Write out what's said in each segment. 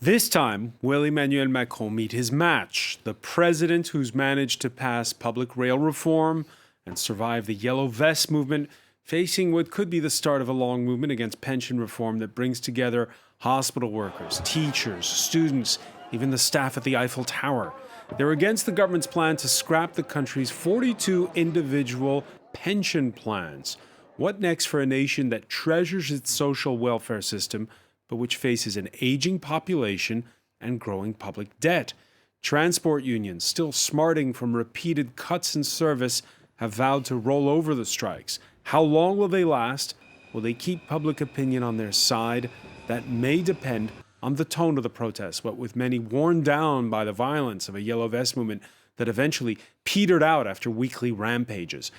This time, will Emmanuel Macron meet his match, the president who's managed to pass public rail reform and survive the Yellow Vest movement, facing what could be the start of a long movement against pension reform that brings together hospital workers, teachers, students, even the staff at the Eiffel Tower. They're against the government's plan to scrap the country's 42 individual pension plans. What next for a nation that treasures its social welfare system, but which faces an aging population and growing public debt? Transport unions, still smarting from repeated cuts in service, have vowed to roll over the strikes. How long will they last? Will they keep public opinion on their side? That may depend on the tone of the protests, but with many worn down by the violence of a Yellow Vest movement that eventually petered out after weekly rampages.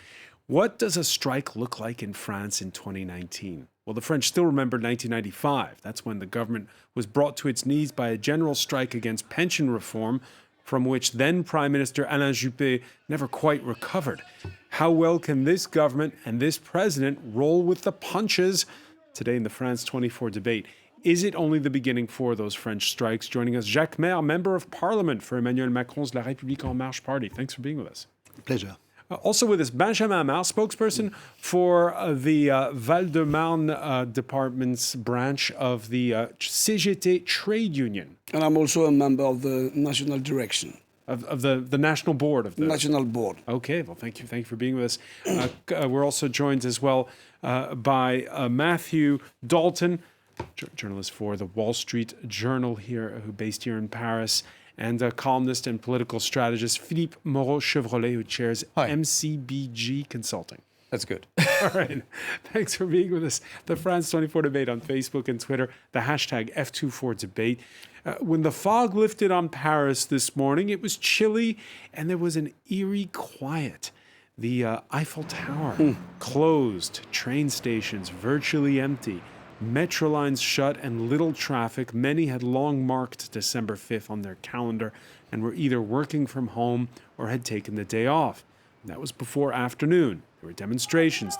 What does a strike look like in France in 2019? Well, the French still remember 1995. That's when the government was brought to its knees by a general strike against pension reform, from which then Prime Minister Alain Juppé never quite recovered. How well can this government and this president roll with the punches? Today in the France 24 debate, is it only the beginning for those French strikes? Joining us, Jacques Maire, Member of Parliament for Emmanuel Macron's La République En Marche party. Thanks for being with us. Pleasure. Also with us, Benjamin Amar, spokesperson for the Val-de-Marne department's branch of the CGT trade union. And I'm also a member of the national direction. Of the national board of the national board. Okay, well, thank you for being with us. We're also joined as well by Matthew Dalton, journalist for the Wall Street Journal here, based here in Paris, and a columnist and political strategist, Philippe Moreau-Chevrolet, who chairs MCBG Consulting. That's good. All right. Thanks for being with us. The France 24 debate on Facebook and Twitter, the hashtag F24debate. When the fog lifted on Paris this morning, it was chilly and there was an eerie quiet. The Eiffel Tower closed, train stations virtually empty, metro lines shut and little traffic. Many had long marked December 5th on their calendar and were either working from home or had taken the day off. And that was before afternoon. There were demonstrations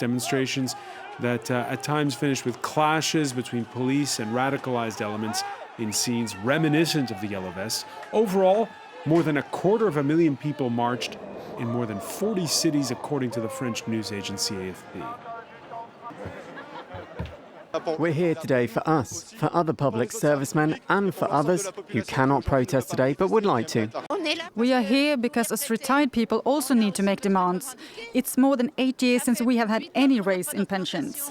that at times finished with clashes between police and radicalized elements in scenes reminiscent of the Yellow Vests. Overall, more than 250,000 people marched in more than 40 cities, according to the French news agency AFP. We're here today for us, for other public servicemen and for others who cannot protest today but would like to. We are here because us retired people also need to make demands. It's more than 8 years since we have had any raise in pensions.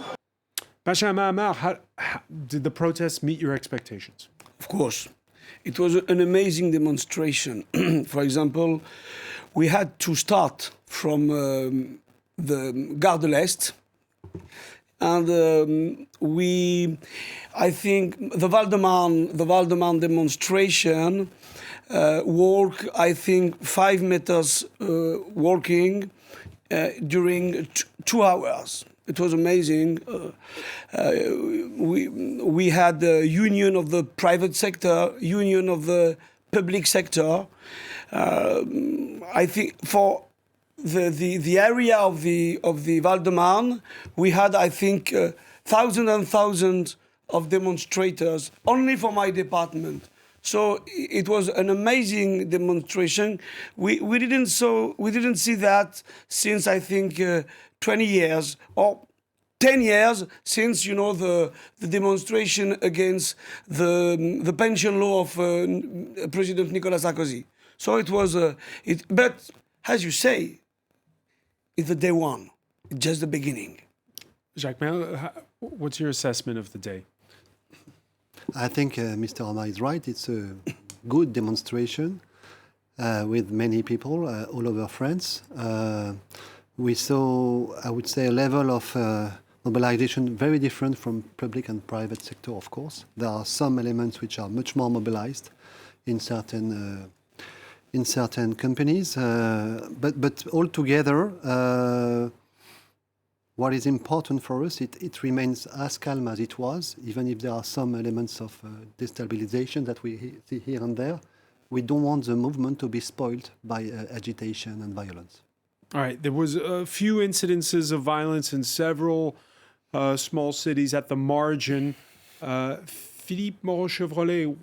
Benjamin Amar, how did the protests meet your expectations? Of course. It was an amazing demonstration. For example, we had to start from the Gare de l'Est. And I think the Val-de-Marne demonstration walk, I think 5 meters walking during 2 hours. It was amazing. We had the union of the private sector, union of the public sector. I think for the area of the Val-de-Marne, we had, I think, thousands and thousands of demonstrators only for my department. So it was an amazing demonstration. We didn't see that since, I think, 20 years or 10 years since, the demonstration against the pension law of President Nicolas Sarkozy. So it was, but as you say, it's the day one, it's just the beginning. Jacques, what's your assessment of the day? I think Mr. Omar is right. It's a good demonstration with many people all over France. We saw, I would say, a level of mobilization very different from public and private sector, of course. There are some elements which are much more mobilized in certain companies, but altogether, what is important for us, it remains as calm as it was, even if there are some elements of destabilization that we see here and there. We don't want the movement to be spoiled by agitation and violence. All right, there was a few incidences of violence in several small cities at the margin. Philippe Moreau-Chevrolet,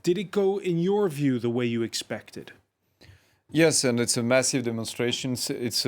Did it go, in your view, the way you expected? Yes, and it's a massive demonstration. It's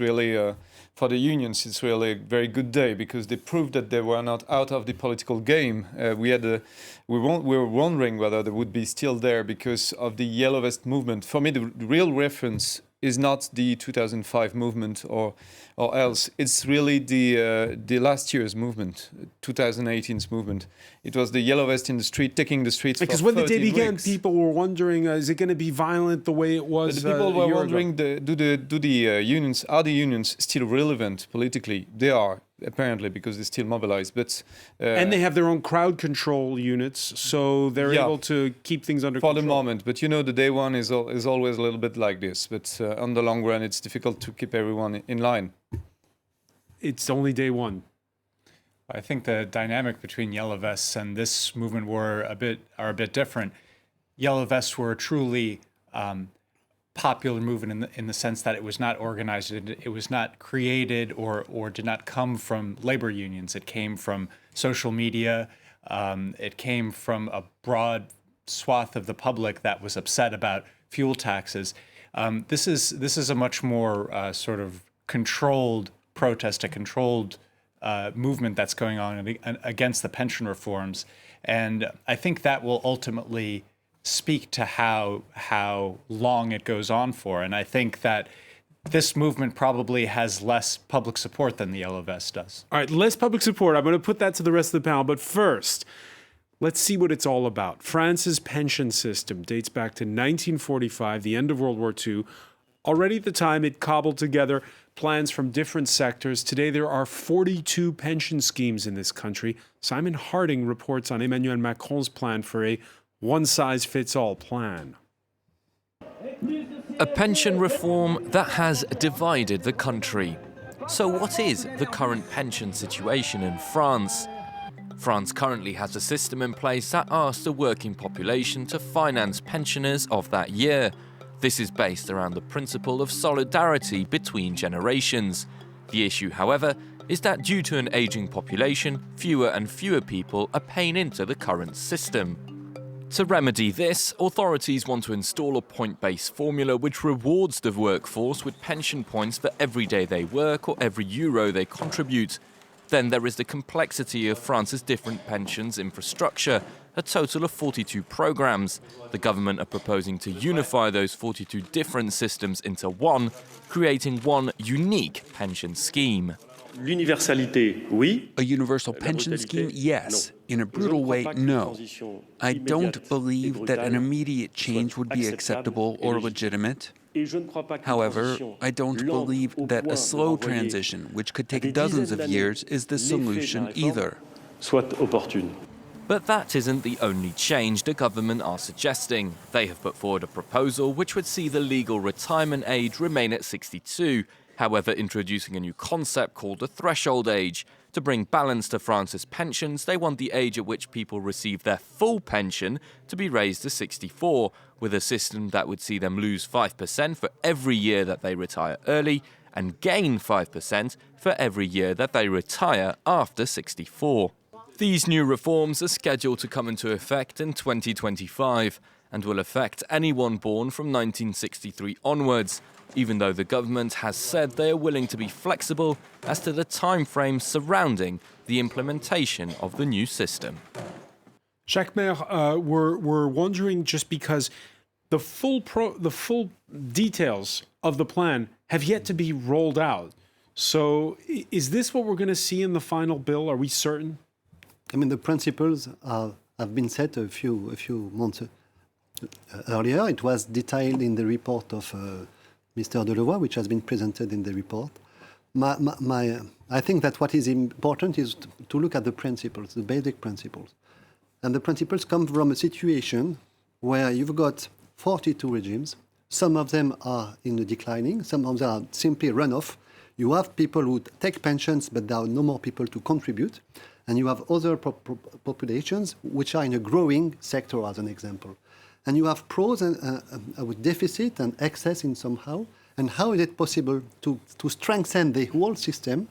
really for the unions. It's really a very good day because they proved that they were not out of the political game. We were wondering whether they would be still there because of the Yellow Vest movement. For me, the real reference is not the 2005 movement or else. It's really the last year's movement, 2018's movement. It was the Yellow Vest in the street, taking the streets Because for when the day 13 began, weeks. people were wondering, is it going to be violent the way it was? But the people a were year wondering, ago? are the unions still relevant politically? They are, apparently, because they're still mobilized. But And they have their own crowd control units, so they're Yeah. able to keep things under for control. the moment, but the day one is always a little bit like this. But on the long run, it's difficult to keep everyone in line. It's only day one. I think the dynamic between Yellow Vests and this movement are a bit different. Yellow Vests were a truly popular movement in the sense that it was not organized, it was not created or did not come from labor unions. It came from social media. It came from a broad swath of the public that was upset about fuel taxes. This is a much more sort of controlled protest, a controlled movement that's going on against the pension reforms. And I think that will ultimately speak to how long it goes on for. And I think that this movement probably has less public support than the Yellow Vest does. All right, less public support. I'm going to put that to the rest of the panel. But first, let's see what it's all about. France's pension system dates back to 1945, the end of World War II. Already at the time, it cobbled together plans from different sectors. Today, there are 42 pension schemes in this country. Simon Harding reports on Emmanuel Macron's plan for a one-size-fits-all plan. A pension reform that has divided the country. So what is the current pension situation in France? France currently has a system in place that asks the working population to finance pensioners of that year. This is based around the principle of solidarity between generations. The issue, however, is that due to an aging population, fewer and fewer people are paying into the current system. To remedy this, authorities want to install a point-based formula which rewards the workforce with pension points for every day they work or every euro they contribute. Then there is the complexity of France's different pensions infrastructure, a total of 42 programs. The government are proposing to unify those 42 different systems into one, creating one unique pension scheme. A universal pension scheme, yes. In a brutal way, no. I don't believe that an immediate change would be acceptable or legitimate. However, I don't believe that a slow transition, which could take dozens of years, is the solution either. But that isn't the only change the government are suggesting. They have put forward a proposal which would see the legal retirement age remain at 62, however introducing a new concept called the threshold age. To bring balance to France's pensions, they want the age at which people receive their full pension to be raised to 64, with a system that would see them lose 5% for every year that they retire early and gain 5% for every year that they retire after 64. These new reforms are scheduled to come into effect in 2025 and will affect anyone born from 1963 onwards, even though the government has said they are willing to be flexible as to the timeframe surrounding the implementation of the new system. Jacques Maire, we're wondering, just because the full details of the plan have yet to be rolled out. So is this what we're going to see in the final bill? Are we certain? I mean, the principles have been set a few months earlier. It was detailed in the report of Mr. Delevoye, which has been presented in the report. I think that what is important is to look at the principles, the basic principles. And the principles come from a situation where you've got 42 regimes. Some of them are in the declining, some of them are simply runoff. You have people who take pensions, but there are no more people to contribute. And you have other populations which are in a growing sector, as an example. And you have pros with deficit and excess in somehow. And how is it possible to strengthen the whole system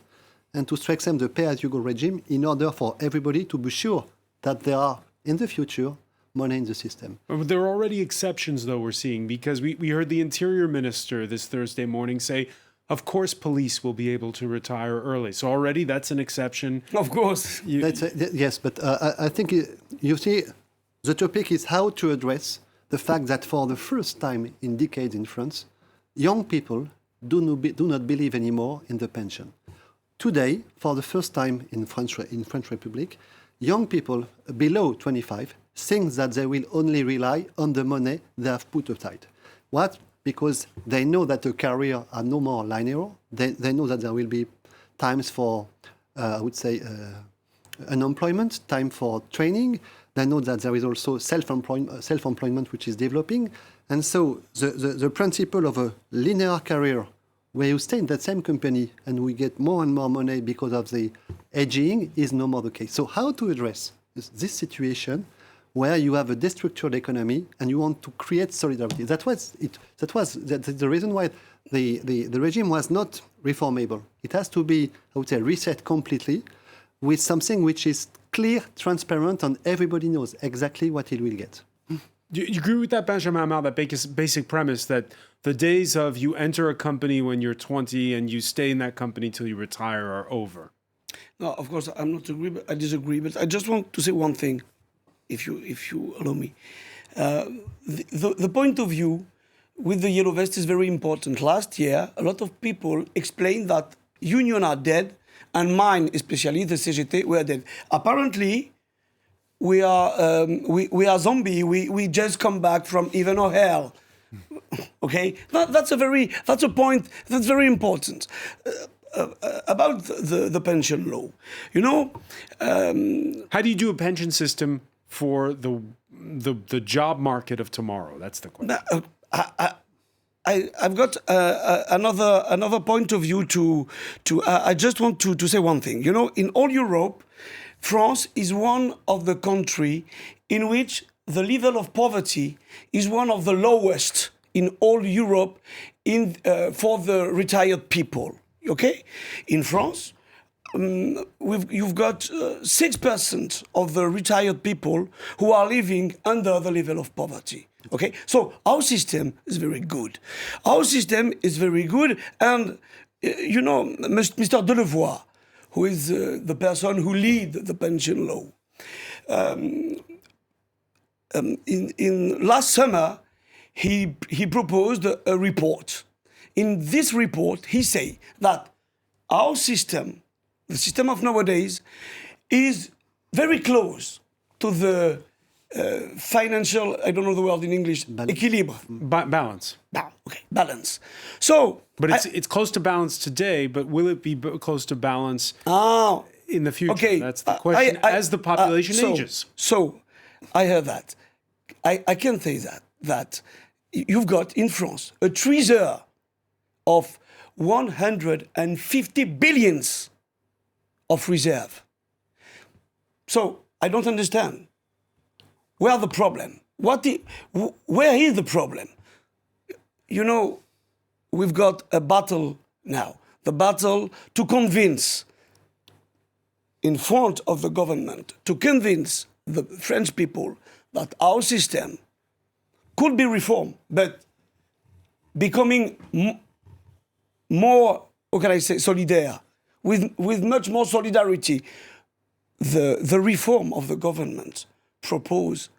and to strengthen the pay-as-you-go regime in order for everybody to be sure that there are, in the future, money in the system. There are already exceptions, though, we're seeing, because we heard the Interior Minister this Thursday morning say, of course, police will be able to retire early. So already that's an exception. Of course. Yes, but I think, you see, the topic is how to address the fact that for the first time in decades in France, young people do not believe anymore in the pension. Today, for the first time in French Republic, young people below 25 think that they will only rely on the money they have put aside. What? Because they know that the career are no more linear. They know that there will be times for, I would say, unemployment, time for training. They know that there is also self-employment which is developing. And so the principle of a linear career where you stay in that same company and we get more and more money because of the aging is no more the case. So how to address this situation where you have a destructured economy and you want to create solidarity? That was the reason why the regime was not reformable. It has to be, I would say, reset completely with something which is clear, transparent, and everybody knows exactly what it will get. Do you agree with that, Benjamin Hamel, that basic premise that the days of you enter a company when you're 20 and you stay in that company till you retire are over? No, of course, I'm not agree, but I disagree. But I just want to say one thing, if you allow me. The point of view with the yellow vest is very important. Last year, a lot of people explained that unions are dead, and mine, especially the CGT, were dead. Apparently, we are zombie. We just come back from heaven or hell. Okay, that's a point that's very important about the pension law. You know, how do you do a pension system for the job market of tomorrow? That's the question. I've got another point of view to I just want to say one thing. You know, in all Europe, France is one of the countries in which the level of poverty is one of the lowest in all Europe for the retired people. Okay, in France, you've got 6% of the retired people who are living under the level of poverty. Okay, so our system is very good. Our system is very good, and you know, Mr. Delevoye, who is the person who lead the pension law, in last summer, he proposed a report. In this report, he say that our system, the system of nowadays, is very close to the financial, I don't know the word in English, équilibre. Balance. Okay, balance. So, but it's close to balance today, but will it be close to balance in the future? Okay, that's the question. As the population ages. So, I heard that. I can say that you've got in France a treasure of 150 billions of reserve. So, I don't understand. Where the problem? Where is the problem? You know, we've got a battle now. The battle to convince, in front of the government, to convince the French people that our system could be reformed, but becoming more, how can I say, solidaire, with much more solidarity. The reform of the government propose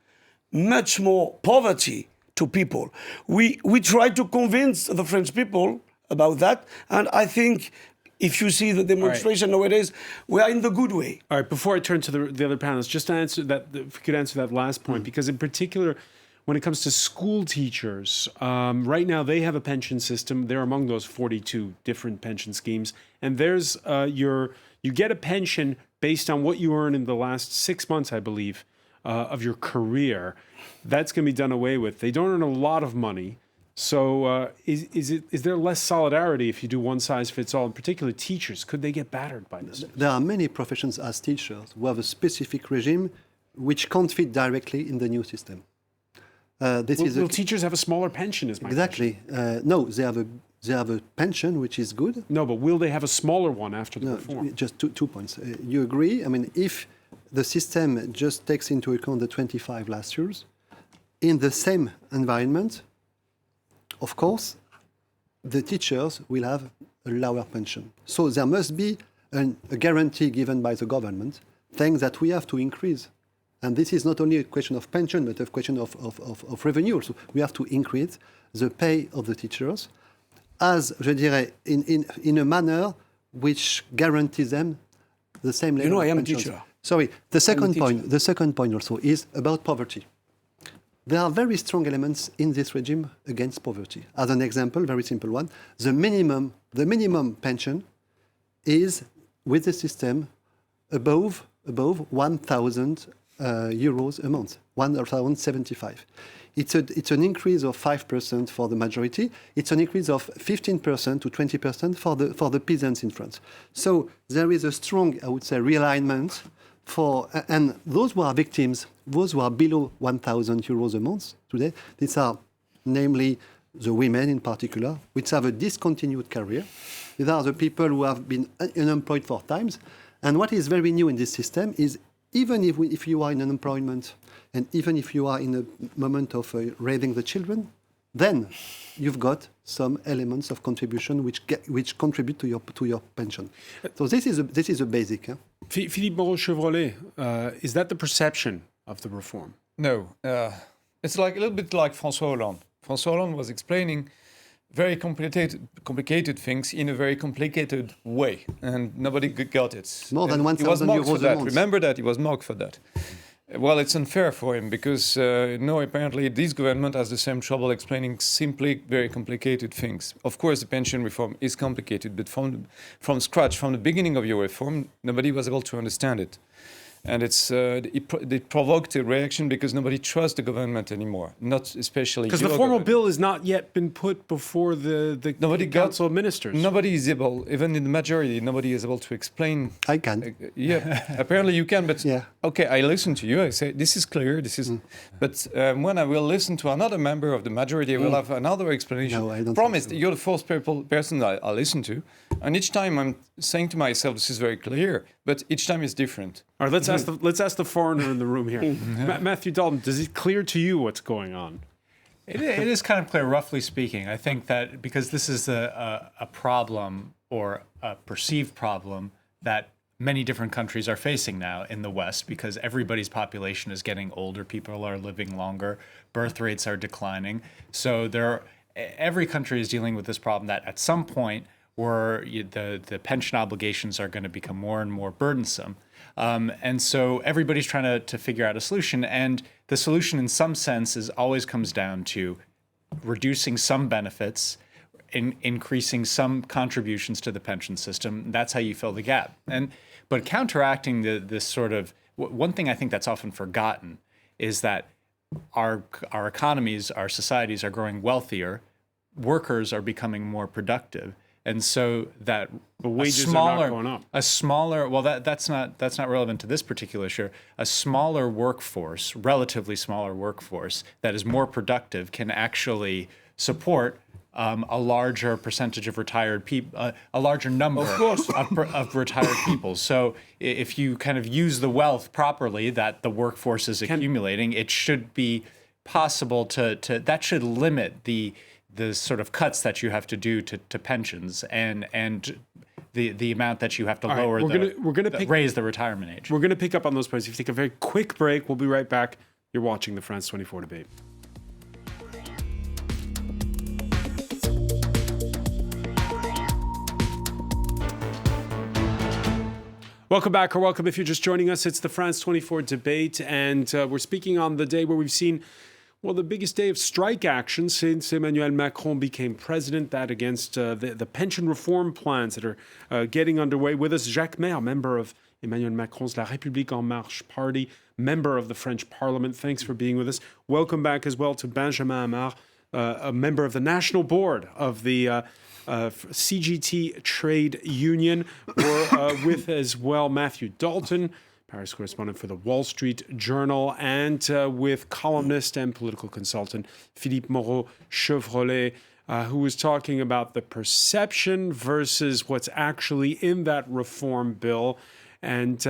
much more poverty to people. We try to convince the French people about that, and I think if you see the demonstration nowadays, we are in the good way. All right, before I turn to the other panelists, just to answer that, if you could answer that last point, because in particular, when it comes to school teachers, right now they have a pension system. They're among those 42 different pension schemes, and there's you get a pension based on what you earn in the last 6 months, I believe, of your career. That's going to be done away with. They don't earn a lot of money. So is there less solidarity if you do one size fits all? In particular, teachers, could they get battered by this? There are many professions as teachers who have a specific regime which can't fit directly in the new system. Will teachers have a smaller pension, is my question. No, they have a pension which is good. No, but will they have a smaller one after the reform? Just two points. You agree? I mean, if the system just takes into account the 25 last years. In the same environment, of course, the teachers will have a lower pension. So there must be a guarantee given by the government, saying that we have to increase. And this is not only a question of pension, but a question of revenue. So we have to increase the pay of the teachers as, je dirais, in a manner which guarantees them the same level I of am a pensions. teacher. Sorry, the second point also is about poverty. There are very strong elements in this regime against poverty. As an example, very simple one, the minimum pension is, with the system, above 1,000 euros a month, 1,075. It's an increase of 5% for the majority. It's an increase of 15% to 20% for the peasants in France. So there is a strong, I would say, realignment and those who are victims, those who are below 1,000 euros a month today, these are namely the women in particular, which have a discontinued career. These are the people who have been unemployed for times. And what is very new in this system is even if you are in unemployment and even if you are in a moment of raising the children, then you've got some elements of contribution which contribute to your pension. So this is a basic. Philippe Moreau-Chevrolet, is that the perception of the reform? No, it's like a little bit like François Hollande. François Hollande was explaining very complicated things in a very complicated way, and nobody got it. More than And 1,000 euros a month. Remember that, he was mocked for that. Well, it's unfair for him because, apparently this government has the same trouble explaining simply very complicated things. Of course, the pension reform is complicated, but from scratch, from the beginning of your reform, nobody was able to understand it. And it provoked a reaction because nobody trusts the government anymore, not especially because the formal bill has not yet been put before the Council of Ministers. Nobody is able, even in the majority, nobody is able to explain. I can. Yeah, apparently you can, but yeah. Okay, I listen to you. I say this is clear. This is, but when I will listen to another member of the majority, I will have another explanation. No, I don't. Promise, think so. you're the fourth person I listen to, and each time I'm saying to myself, this is very clear, but each time it's different. All right, let's ask the foreigner in the room here. Matthew Dalton, is it clear to you what's going on? It is kind of clear, roughly speaking. I think that because this is a problem or a perceived problem that many different countries are facing now in the West, because everybody's population is getting older, people are living longer, birth rates are declining. So every country is dealing with this problem that at some point where the pension obligations are going to become more and more burdensome. And so everybody's trying to figure out a solution. And the solution in some sense always comes down to reducing some benefits, increasing some contributions to the pension system. That's how you fill the gap. But counteracting this sort of, one thing I think that's often forgotten is that our economies, our societies are growing wealthier, workers are becoming more productive. And so that wages are not going up. That's not relevant to this particular issue. A smaller workforce, relatively smaller workforce that is more productive can actually support a larger percentage of retired people, a larger number of retired people. So if you kind of use the wealth properly that the workforce is accumulating, it should be possible that should limit the sort of cuts that you have to do to pensions and the amount that you have to lower raise the retirement age. We're going to pick up on those points. If you take a very quick break, we'll be right back. You're watching the France 24 debate. Welcome back, or welcome if you're just joining us. It's the France 24 debate, and we're speaking on the day where we've seen the biggest day of strike action since Emmanuel Macron became president, that against the pension reform plans that are getting underway. With us, Jacques Maire, member of Emmanuel Macron's La République En Marche party, member of the French Parliament. Thanks for being with us. Welcome back as well to Benjamin Amar, a member of the National Board of the CGT Trade Union. We're with as well Matthew Dalton, Paris correspondent for the Wall Street Journal, and with columnist and political consultant Philippe Moreau-Chevrolet, who was talking about the perception versus what's actually in that reform bill. And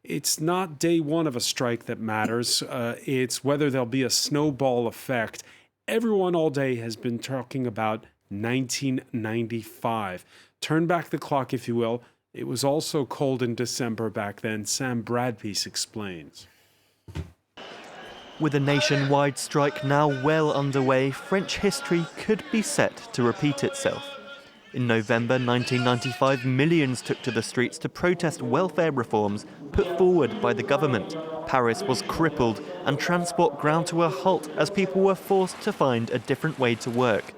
it's not day one of a strike that matters. It's whether there'll be a snowball effect. Everyone all day has been talking about 1995. Turn back the clock, if you will. It was also cold in December back then. Sam Bradpiece explains. With a nationwide strike now well underway, French history could be set to repeat itself. In November 1995, millions took to the streets to protest welfare reforms put forward by the government. Paris was crippled and transport ground to a halt as people were forced to find a different way to work.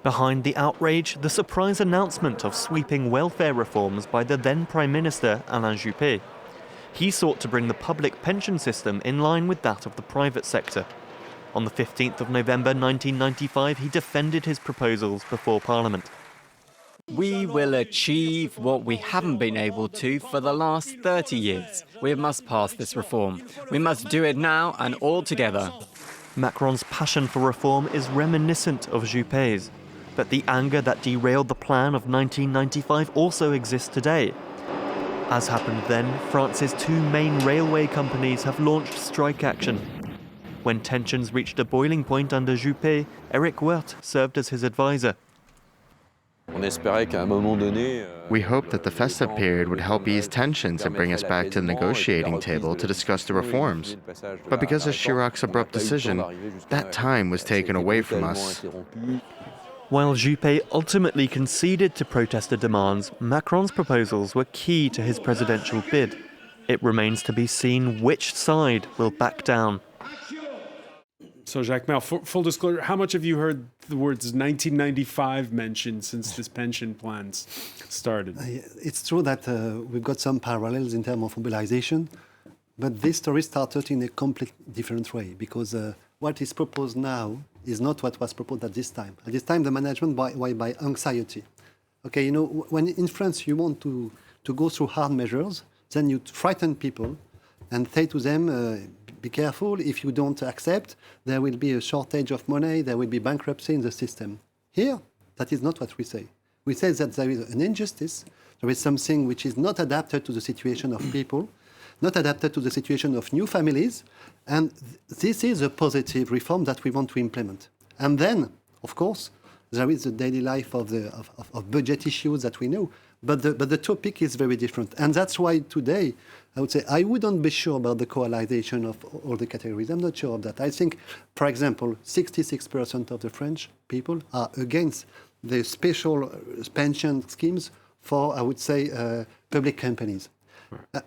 Behind the outrage, the surprise announcement of sweeping welfare reforms by the then Prime Minister Alain Juppé. He sought to bring the public pension system in line with that of the private sector. On the 15th of November 1995, he defended his proposals before Parliament. We will achieve what we haven't been able to for the last 30 years. We must pass this reform. We must do it now and all together. Macron's passion for reform is reminiscent of Juppé's. But the anger that derailed the plan of 1995 also exists today. As happened then, France's two main railway companies have launched strike action. When tensions reached a boiling point under Juppé, Éric Woerth served as his advisor. We hoped that the festive period would help ease tensions and bring us back to the negotiating table to discuss the reforms. But because of Chirac's abrupt decision, that time was taken away from us. While Juppé ultimately conceded to protester demands, Macron's proposals were key to his presidential bid. It remains to be seen which side will back down. So, Jacques Mel, full disclosure, how much have you heard the words 1995 mentioned since this pension plan started? It's true that we've got some parallels in terms of mobilization, but this story started in a completely different way because what is proposed now is not what was proposed at this time. At this time, the management by anxiety. Okay, you know, when in France you want to go through hard measures, then you frighten people and say to them, be careful, if you don't accept, there will be a shortage of money, there will be bankruptcy in the system. Here, that is not what we say. We say that there is an injustice, there is something which is not adapted to the situation of people, not adapted to the situation of new families, and this is a positive reform that we want to implement. And then, of course, there is the daily life of budget issues that we know, but the topic is very different. And that's why today, I would say, I wouldn't be sure about the coalization of all the categories. I'm not sure of that. I think, for example, 66% of the French people are against the special pension schemes for, I would say, public companies.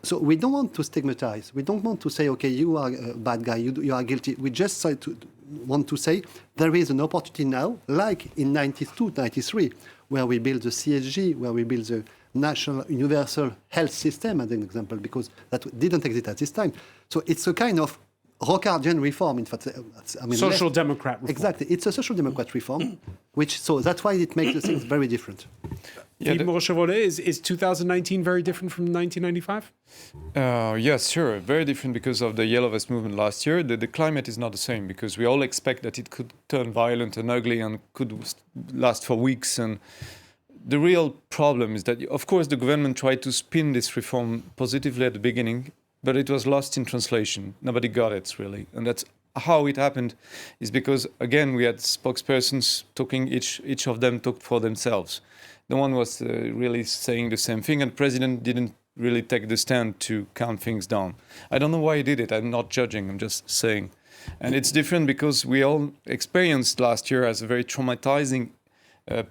So we don't want to stigmatize. We don't want to say, okay, you are a bad guy, you are guilty. We just want to say there is an opportunity now, like in 92, 93, where we build the CSG, where we build the national universal health system, as an example, because that didn't exist at this time. So it's a kind of Rockardian reform, in fact. Social Democrat reform. Exactly. It's a social democrat reform, so that's why it makes the things very different. Philippe Moreau-Chevrolet, is 2019 very different from 1995? Yes, sure. Very different because of the Yellow Vest movement last year. The climate is not the same because we all expect that it could turn violent and ugly and could last for weeks. And the real problem is that, of course, the government tried to spin this reform positively at the beginning, but it was lost in translation. Nobody got it, really. And that's how it happened, is because, again, we had spokespersons talking, each of them talked for themselves. No one was really saying the same thing, and the president didn't really take the stand to calm things down. I don't know why he did it. I'm not judging. I'm just saying. And it's different because we all experienced last year as a very traumatizing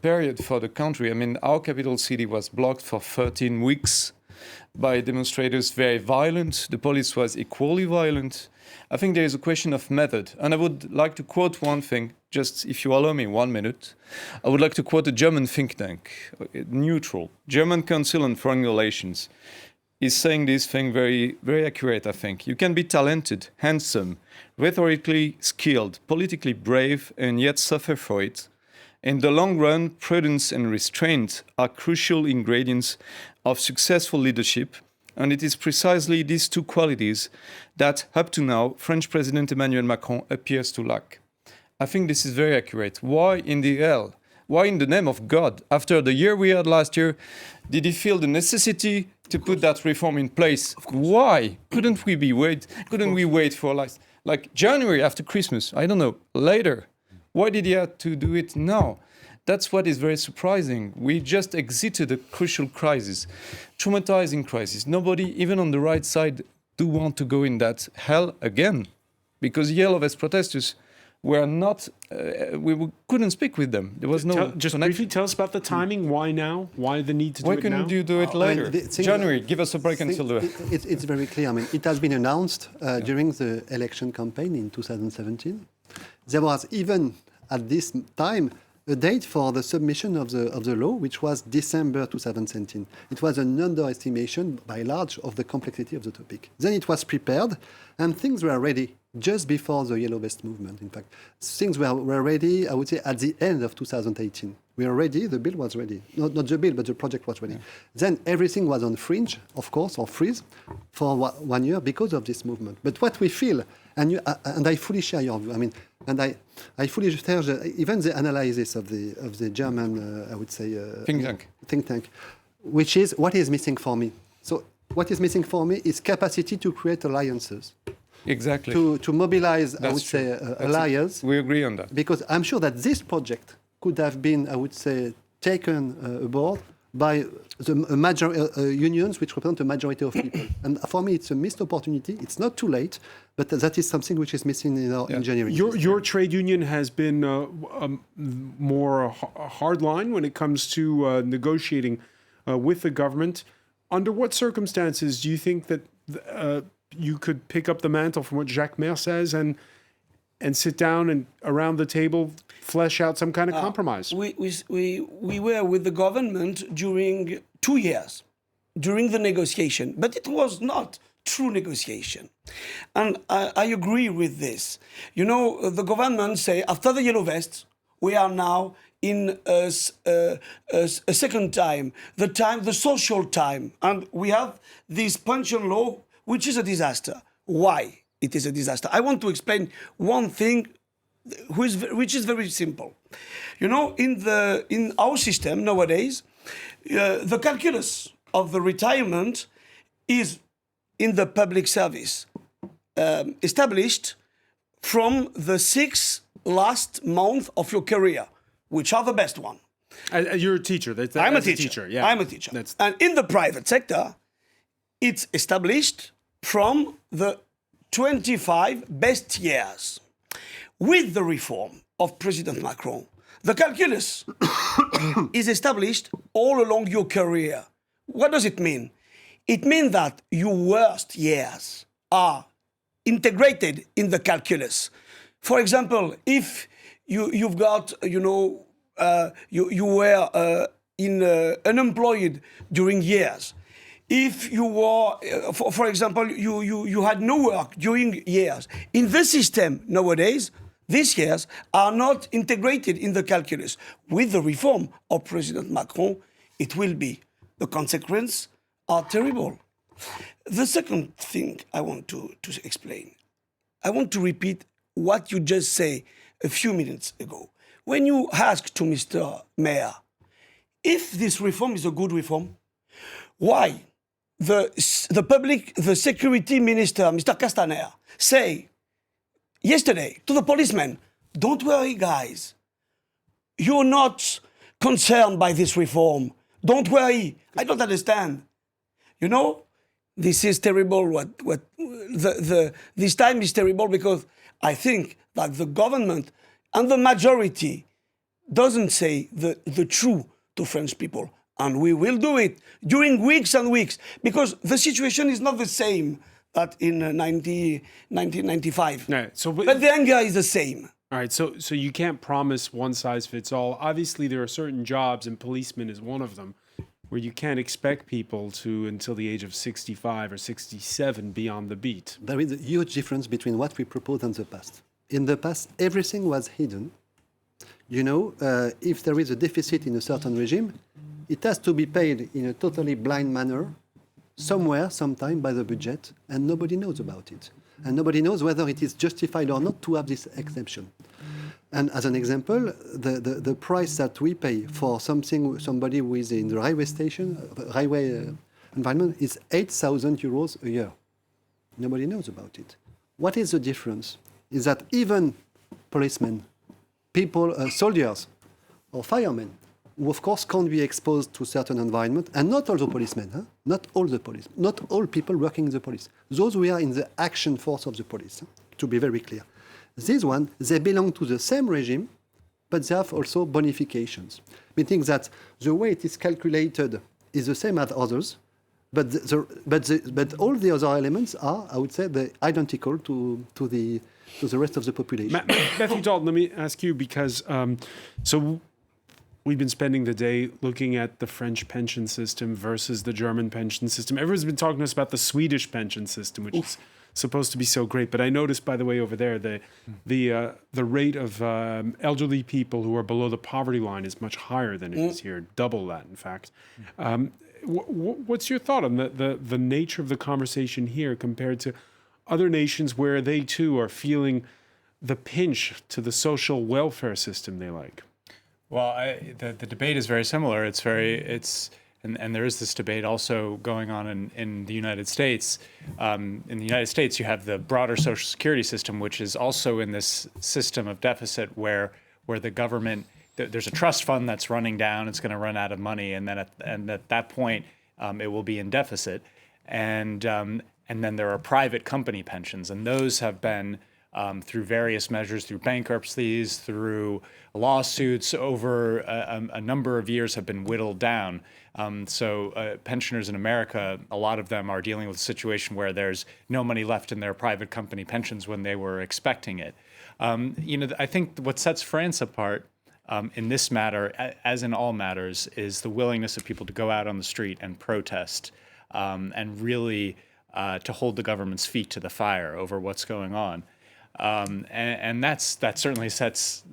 period for the country. I mean, our capital city was blocked for 13 weeks by demonstrators, very violent. The police was equally violent. I think there is a question of method. And I would like to quote one thing, just if you allow me 1 minute. I would like to quote a German think tank, neutral, German Council on Foreign Relations. Is saying this thing very, very accurate, I think. You can be talented, handsome, rhetorically skilled, politically brave, and yet suffer for it. In the long run, prudence and restraint are crucial ingredients of successful leadership, and it is precisely these two qualities that, up to now, French President Emmanuel Macron appears to lack. I think this is very accurate. Why in the hell? Why in the name of God, after the year we had last year, did he feel the necessity to put that reform in place. Why couldn't we wait for like January after Christmas? I don't know, later. Why did he have to do it now? That's what is very surprising. We just exited a crucial crisis, traumatizing crisis. Nobody, even on the right side, do want to go in that hell again, because yellow vest protesters were not. We couldn't speak with them. There was no. Just briefly, tell us about the timing. Why now? Why the need to do Why it now? couldn't you do it later? January, give us a break until the. It's very clear. I mean, it has been announced during the election campaign in 2017. There was even at this time a date for the submission of the law, which was December 2017. It was an underestimation by large of the complexity of the topic. Then it was prepared, and things were ready just before the Yellow Vest movement, in fact. Things were ready, I would say, at the end of 2018. We were ready, the bill was ready. Not the bill, but the project was ready. Yeah. Then everything was on fringe, of course, or freeze, for 1 year because of this movement. But what we feel, and I fully share your view, I mean, and I fully share even the analysis of the German, I would say, think tank, which is what is missing for me. So what is missing for me is capacity to create alliances. Exactly. To mobilize, I would say, alliances. We agree on that. Because I'm sure that this project could have been, I would say, taken aboard by the unions which represent a majority of people. And for me, it's a missed opportunity. It's not too late, but that is something which is missing in our engineering. Your trade union has been more hardline when it comes to negotiating with the government. Under what circumstances do you think that you could pick up the mantle from what Jacques Maire says and sit down and around the table flesh out some kind of compromise? We were with the government during 2 years, during the negotiation, but it was not true negotiation. And I agree with this. You know, the government say, after the Yellow Vests, we are now in a second time, the social time. And we have this pension law, which is a disaster. Why it is a disaster? I want to explain one thing which is very simple. You know, in our system nowadays, the calculus of the retirement is in the public service established from the 6 last month of your career, which are the best one. You're a teacher. I'm a teacher. Yeah. I'm a teacher. And in the private sector, it's established from the 25 best years. With the reform of President Macron, the calculus is established all along your career. What does it mean? It means that your worst years are integrated in the calculus. For example, if you've got, you were unemployed during years, if you were, for example, you had no work during years, in the system nowadays, these years are not integrated in the calculus. With the reform of President Macron, it will be. The consequences are terrible. The second thing I want to explain, I want to repeat what you just said a few minutes ago. When you asked to Mr. Mayor, if this reform is a good reform, why the security minister, Mr. Castaner, say yesterday to the policemen, don't worry, guys. You're not concerned by this reform. Don't worry. I don't understand. You know, this is terrible. This time is terrible because I think that the government and the majority doesn't say the truth to French people. And we will do it during weeks and weeks because the situation is not the same that in 1995. No, but the anger is the same. All right, so you can't promise one size fits all. Obviously, there are certain jobs, and policemen is one of them, where you can't expect people to, until the age of 65 or 67, be on the beat. There is a huge difference between what we proposed and the past. In the past, everything was hidden. You know, if there is a deficit in a certain regime, it has to be paid in a totally blind manner, somewhere, sometime by the budget, and nobody knows about it. And nobody knows whether it is justified or not to have this exemption. And as an example, the price that we pay for somebody who is in the railway station, environment is 8,000 euros a year. Nobody knows about it. What is the difference? Is that even policemen, people, soldiers, or firemen, who of course can't be exposed to certain environment, and not all the policemen, not all the police, not all people working in the police. Those who are in the action force of the police, to be very clear. These ones, they belong to the same regime, but they have also bonifications, meaning that the way it is calculated is the same as others, but all the other elements are, I would say, identical to the rest of the population. Matthew Dalton, let me ask you, because so we've been spending the day looking at the French pension system versus the German pension system. Everyone's been talking to us about the Swedish pension system, which is supposed to be so great. But I noticed, by the way, over there, the rate of elderly people who are below the poverty line is much higher than it is here, double that, in fact. What's your thought on the nature of the conversation here compared to other nations where they too are feeling the pinch to the social welfare system they like? Well, the debate is very similar. And there is this debate also going on in the United States. In the United States, you have the broader Social Security system, which is also in this system of deficit where the government, there's a trust fund that's running down, it's going to run out of money, and then at that point, it will be in deficit. And then there are private company pensions, and those have been through various measures, through bankruptcies, through lawsuits over a number of years have been whittled down. So pensioners in America, a lot of them are dealing with a situation where there's no money left in their private company pensions when they were expecting it. I think what sets France apart in this matter, as in all matters, is the willingness of people to go out on the street and protest and really to hold the government's feet to the fire over what's going on. And that certainly sets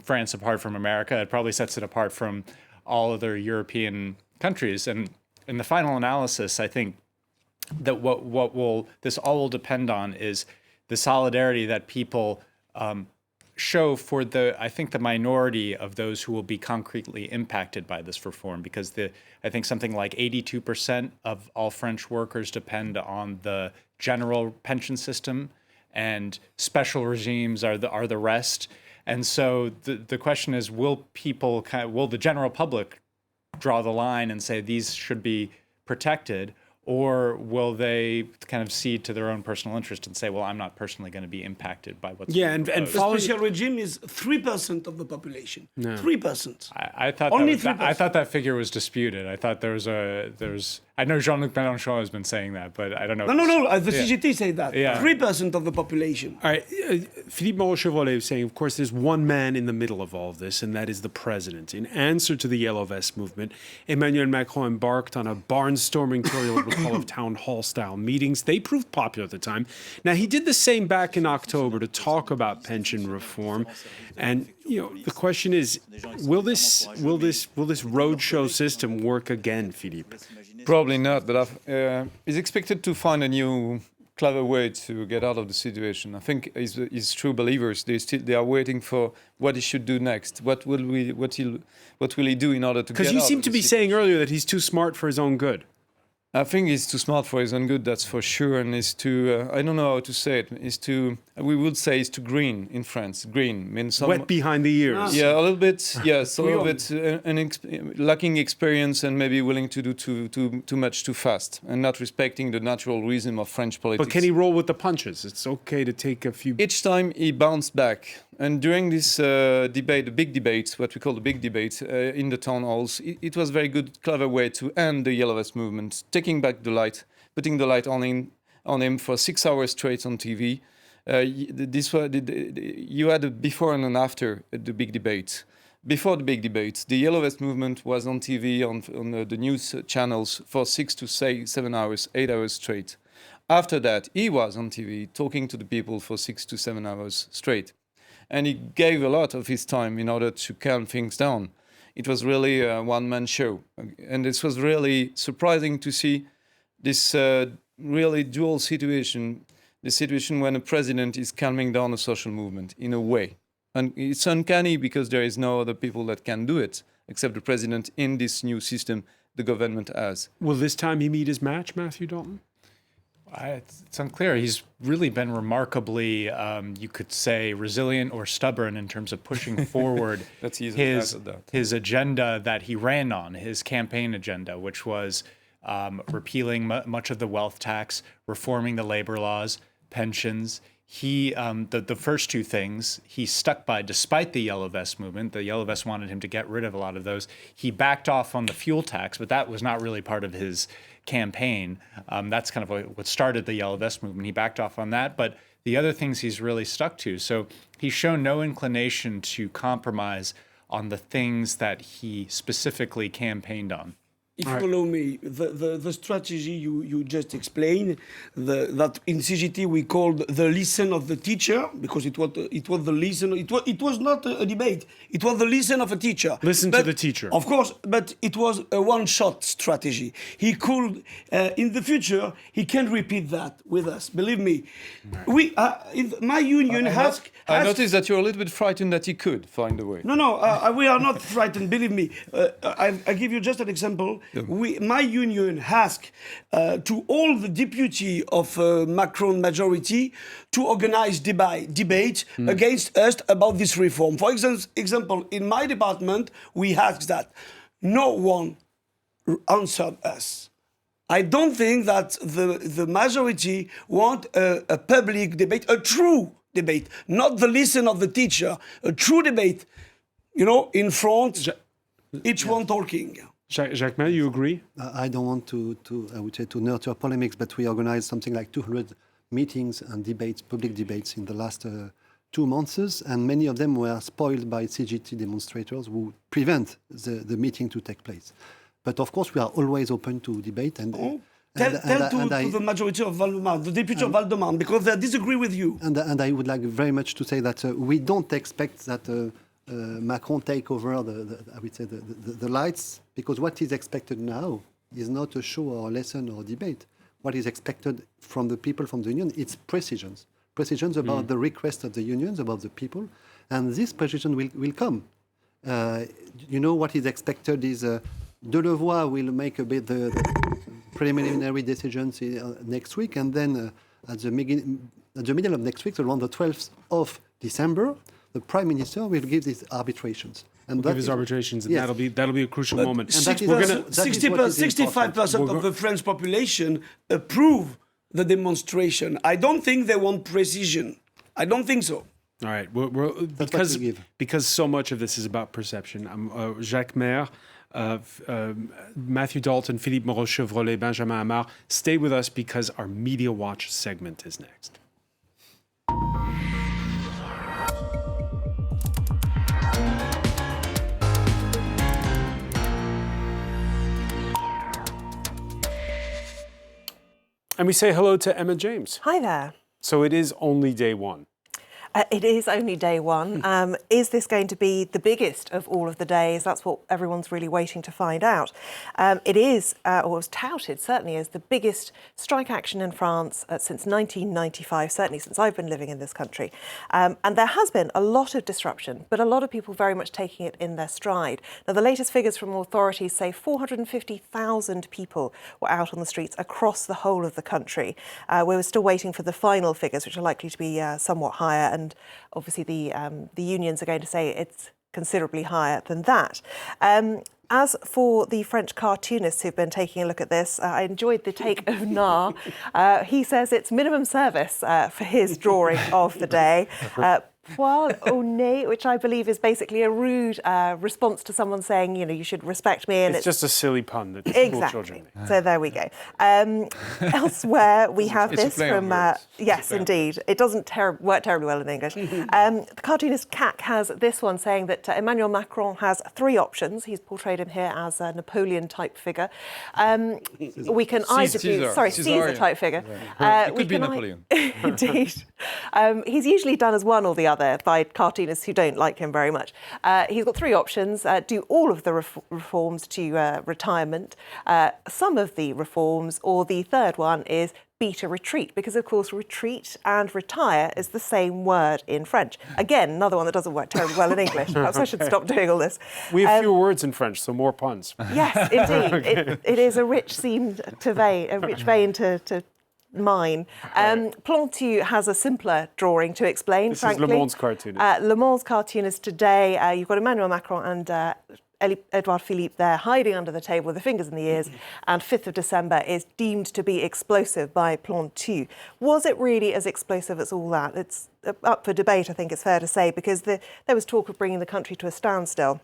France apart from America. It probably sets it apart from all other European countries. And in the final analysis, I think that what this all will depend on is the solidarity that people show for the minority of those who will be concretely impacted by this reform, because I think something like 82% of all French workers depend on the general pension system, and special regimes are the rest. And so the question is, will the general public draw the line and say these should be protected, or will they kind of cede to their own personal interest and say, well, I'm not personally going to be impacted by what's and the special regime is 3% of the population. No. 3%. I thought only 3%. I thought that figure was disputed. I thought there's. I know Jean-Luc Mélenchon has been saying that, but I don't know. No. The CGT say that. 3% of the population. All right. Philippe Moreau-Chevrolet was saying, of course, there's one man in the middle of all of this, and that is the president. In answer to the Yellow Vest movement, Emmanuel Macron embarked on a barnstorming tour you'll recall of town hall-style meetings. They proved popular at the time. Now, he did the same back in October to talk about pension reform. And, the question is, will this roadshow system work again, Philippe? Probably not, but he's expected to find a new clever way to get out of the situation. I think his true believers, they are waiting for what he should do next. What will he do in order to get out of the situation? Because you seem to be saying earlier that he's too smart for his own good. I think he's too smart for his own good, that's for sure, and he's too, I don't know how to say it, we would say he's too green in France. Green means wet behind the ears. Yeah, a little bit, yes, a little bit lacking experience and maybe willing to do too much too fast and not respecting the natural rhythm of French politics. But can he roll with the punches? It's okay to take a few... Each time he bounced back. And during this debate, the big debate, what we call the big debate in the town halls, it was a very good, clever way to end the Yellow Vest movement, taking back the light, putting the light on him for 6 hours straight on TV. You had a before and an after the big debate. Before the big debate, the Yellow Vest movement was on TV, on the news channels for 6 to 7 hours, 8 hours straight. After that, he was on TV talking to the people for 6 to 7 hours straight. And he gave a lot of his time in order to calm things down. It was really a one-man show. And this was really surprising to see this really dual situation, the situation when a president is calming down a social movement in a way. And it's uncanny because there is no other people that can do it except the president in this new system the government has. Will this time he meet his match, Matthew Dalton? It's unclear. He's really been remarkably, you could say, resilient or stubborn in terms of pushing forward That's easy his agenda that he ran on, his campaign agenda, which was repealing much of the wealth tax, reforming the labor laws, pensions. He, the first two things he stuck by despite the Yellow Vest movement. The Yellow Vest wanted him to get rid of a lot of those. He backed off on the fuel tax, but that was not really part of his campaign. That's kind of what started the Yellow Vest movement. He backed off on that, but the other things he's really stuck to. So he's shown no inclination to compromise on the things that he specifically campaigned on. If you allow me, the strategy you just explained, that in CGT we called the listen of the teacher, because it was the listen. It was not a debate. It was the listen of a teacher. Listen to the teacher. Of course, but it was a one-shot strategy. He could, in the future, he can repeat that with us. Believe me, my union has. I noticed that you're a little bit frightened that he could find a way. No, we are not frightened. Believe me. I give you just an example. My union asked to all the deputy of Macron majority to organize debate against us about this reform. For example, in my department, we asked that. No one answered us. I don't think that the majority want a public debate, a true debate, not the listen of the teacher, a true debate, in front, each one talking. Jacques May, you agree? I don't want to I would say, to nurture polemics, but we organized something like 200 meetings and debates, public debates in the last 2 months, and many of them were spoiled by CGT demonstrators who prevent the meeting to take place. But of course, we are always open to debate. And tell to the majority of Val-de-Marne, the deputy of Val-de-Marne, because they disagree with you. And I would like very much to say that we don't expect that Macron take over the lights, because what is expected now is not a show or a lesson or debate. What is expected from the people, from the union, it's precisions about the request of the unions, about the people, and this precision will come. What is expected is Delevoye will make a bit the preliminary decisions next week, and then at the middle of next week, around the 12th of December, the Prime Minister will give these arbitrations. And give his arbitrations, and yes. that'll be a crucial moment. 65% of the French population approve the demonstration. I don't think they want precision. I don't think so. All right, because so much of this is about perception. Jacques Maire, Matthew Dalton, Philippe Moreau-Chevrolet, Benjamin Amar, stay with us because our Media Watch segment is next. And we say hello to Emma James. Hi there. So it is only day one. It is only day one. Is this going to be the biggest of all of the days? That's what everyone's really waiting to find out. It is, or was touted certainly, as the biggest strike action in France since 1995, certainly since I've been living in this country. And there has been a lot of disruption, but a lot of people very much taking it in their stride. Now, the latest figures from authorities say 450,000 people were out on the streets across the whole of the country. We're still waiting for the final figures, which are likely to be somewhat higher, and obviously the unions are going to say it's considerably higher than that. As for the French cartoonists who've been taking a look at this, I enjoyed the take of Nar. He says it's minimum service for his drawing of the day. Poil au nez, which I believe is basically a rude response to someone saying, you should respect me. And it's just a silly pun that exactly. Children make. So there we go. Elsewhere, we have this from... yes, indeed. It doesn't work terribly well in English. The cartoonist Cac has this one saying that Emmanuel Macron has 3 options. He's portrayed him here as a Napoleon-type figure. We can either do... Sorry, Caesar-type figure. It could be Napoleon. Indeed. He's usually done as one or the other. rather, by cartoonists who don't like him very much. He's got three options: do all of the reforms to retirement, some of the reforms, or the third one is beat a retreat, because of course retreat and retire is the same word in French. Again, another one that doesn't work terribly well in English. Perhaps I should stop doing all this. We have fewer words in French, so more puns. Yes, indeed. Okay. It is a rich vein to mine. Plan 2 has a simpler drawing to explain, This frankly. is Le Monde's cartoonist. Le Monde's cartoonist today, you've got Emmanuel Macron and Edouard Philippe there hiding under the table with their fingers in the ears, and 5th of December is deemed to be explosive by Plan 2. Was it really as explosive as all that? It's up for debate, I think it's fair to say, because there was talk of bringing the country to a standstill.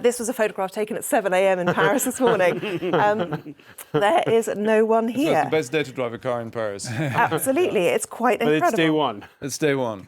This was a photograph taken at 7 a.m. in Paris this morning. There is no one here. It's the best day to drive a car in Paris. Absolutely, it's quite But incredible. it's day one. It's day one.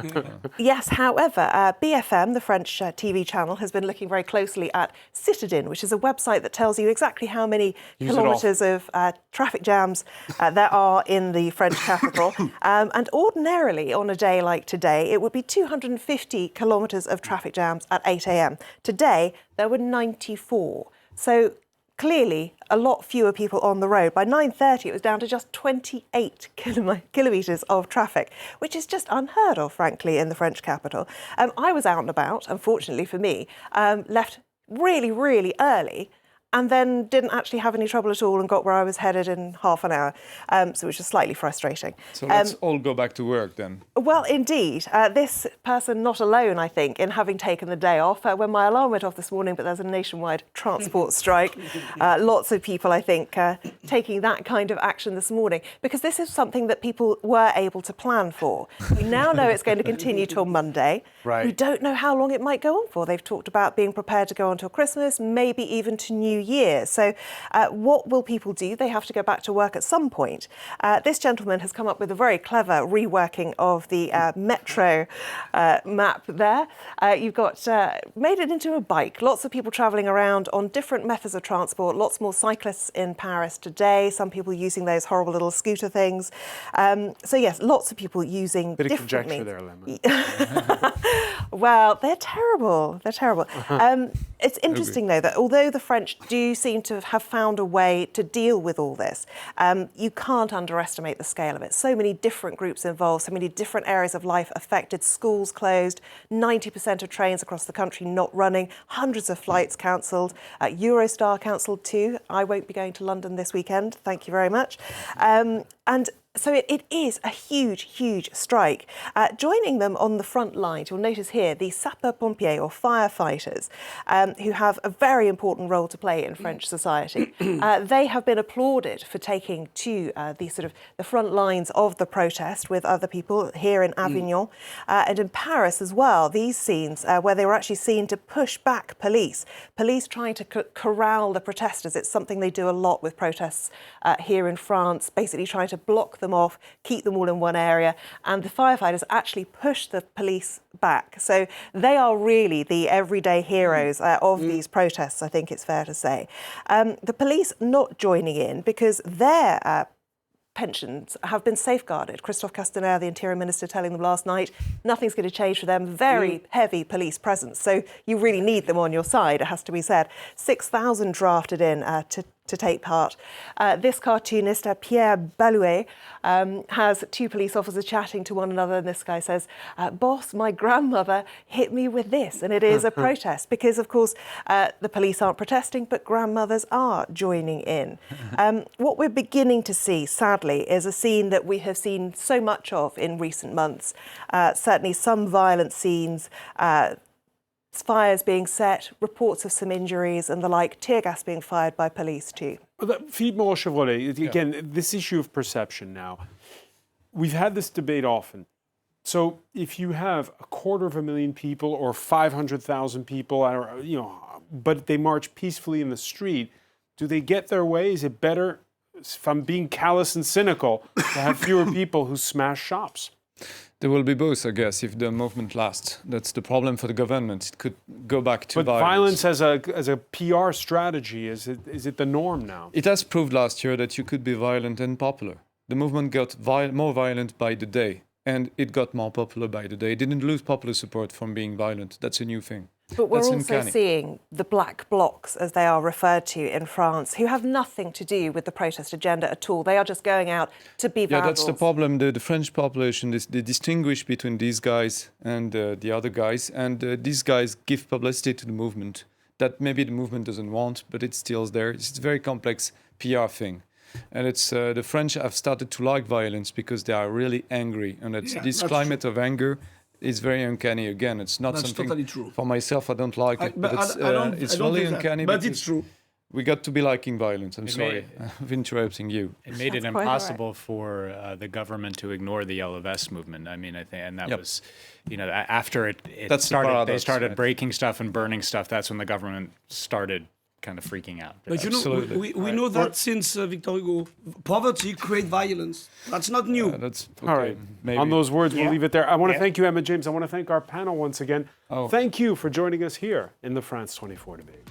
Yes, however, BFM, the French TV channel, has been looking very closely at Citadin, which is a website that tells you exactly how many kilometres of traffic jams there are in the French capital. And ordinarily, on a day like today, it would be 250 kilometres of traffic jams at 8 a.m. Today, there were 94. So clearly a lot fewer people on the road. By 9:30, it was down to just 28 kilometres of traffic, which is just unheard of, frankly, in the French capital. I was out and about, unfortunately for me, left really, really early, and then didn't actually have any trouble at all and got where I was headed in half an hour. So it was just slightly frustrating. So let's all go back to work then. Well, indeed. This person not alone, I think, in having taken the day off. When my alarm went off this morning, but there's a nationwide transport strike, lots of people, I think, taking that kind of action this morning, because this is something that people were able to plan for. We now know it's going to continue till Monday. Right. We don't know how long it might go on for. They've talked about being prepared to go on till Christmas, maybe even to New Year. So what will people do? They have to go back to work at some point. This gentleman has come up with a very clever reworking of the metro map there. You've got made it into a bike. Lots of people travelling around on different methods of transport. Lots more cyclists in Paris today. Some people using those horrible little scooter things. So yes, lots of people using Bit of different conjecture means. there, Lemon. Well, they're terrible. They're terrible. It's interesting, though, that although the French do seem to have found a way to deal with all this, you can't underestimate the scale of it. So many different groups involved, so many different areas of life affected, schools closed, 90% of trains across the country not running, hundreds of flights cancelled, Eurostar cancelled too. I won't be going to London this weekend, thank you very much. And so it is a huge, huge strike. Joining them on the front lines, you'll notice here, the sapeurs-pompiers or firefighters, who have a very important role to play in French society. They have been applauded for taking to the front lines of the protest with other people here in Avignon and in Paris as well. These scenes where they were actually seen to push back police trying to corral the protesters. It's something they do a lot with protests here in France, basically trying to block them off, keep them all in one area, and the firefighters actually push the police back. So they are really the everyday heroes of these protests, I think it's fair to say. The police not joining in because their pensions have been safeguarded. Christophe Castaner, the Interior Minister, telling them last night, nothing's going to change for them. Very heavy police presence. So you really need them on your side, it has to be said. 6,000 drafted in to take part. This cartoonist, Pierre Balouet, has two police officers chatting to one another, and this guy says, boss, my grandmother hit me with this. And it is a protest because, of course, the police aren't protesting, but grandmothers are joining in. What we're beginning to see, sadly, is a scene that we have seen so much of in recent months. Certainly some violent scenes, fires being set, reports of some injuries and the like, tear gas being fired by police too. Philippe Moreau-Chevrolet, again, this issue of perception now. We've had this debate often. So if you have 250,000 people or 500,000 people, but they march peacefully in the street, do they get their way? Is it better, if I'm being callous and cynical, to have fewer people who smash shops? There will be both, I guess, if the movement lasts. That's the problem for the government. It could go back to violence. But violence as a PR strategy, is it the norm now? It has proved last year that you could be violent and popular. The movement got more violent by the day. and it got more popular by the day. It didn't lose popular support from being violent. That's a new thing. But we're That's also uncanny. seeing the black blocs, as they are referred to in France, who have nothing to do with the protest agenda at all. They are just going out to be vandals. Yeah, that's the problem. The French population, they distinguish between these guys and the other guys. And these guys give publicity to the movement that maybe the movement doesn't want, but it's still there. It's a very complex PR thing. And it's the French have started to like violence because they are really angry. And this climate true. of anger is very uncanny again. It's not That's something totally true. for myself, I don't like it. But it's, I don't really think that, uncanny. but because it's true. We got to be liking violence. I'm sorry may- of interrupting you. It made it That's quite all right. impossible for the government to ignore the Yellow Vest movement. I mean, I think, and that was, after it That's the started, they paradox, started right? breaking stuff and burning stuff. That's when the government started kind of freaking out. But Absolutely. we know that since Victor Hugo, poverty creates violence. That's not new. That's okay. All right. Maybe. On those words, we'll Yeah. leave it there. I want to Yeah. thank you, Emma James. I want to thank our panel once again. Oh. Thank you for joining us here in the France 24 debate.